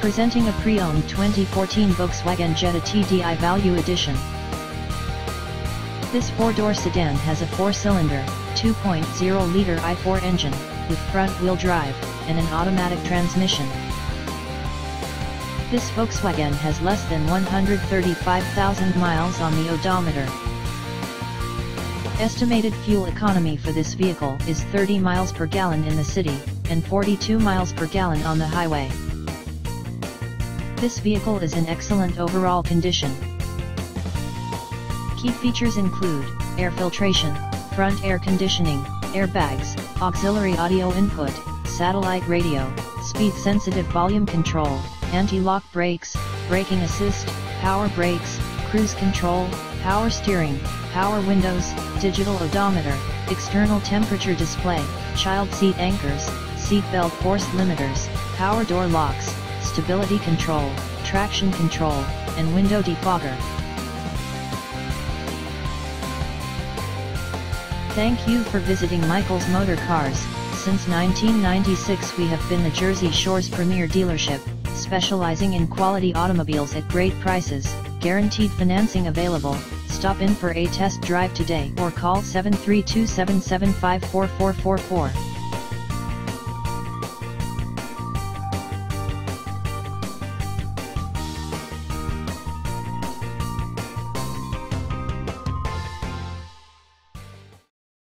Presenting a pre-owned 2014 Volkswagen Jetta TDI Value Edition. This four-door sedan has a four-cylinder, 2.0-liter i4 engine, with front-wheel drive, and an automatic transmission. This Volkswagen has less than 135,000 miles on the odometer. Estimated fuel economy for this vehicle is 30 miles per gallon in the city, and 42 miles per gallon on the highway. This vehicle is in excellent overall condition. Key features include air filtration, front air conditioning, airbags, auxiliary audio input, satellite radio, speed-sensitive volume control, anti-lock brakes, braking assist, power brakes, cruise control, power steering, power windows, digital odometer, external temperature display, child seat anchors, seat belt force limiters, power door locks, stability control, traction control, and window defogger. Thank you for visiting Michael's Motorcars. Since 1996 we have been the Jersey Shore's premier dealership, specializing in quality automobiles at great prices, guaranteed financing available. Stop in for a test drive today or call 732-775-4444.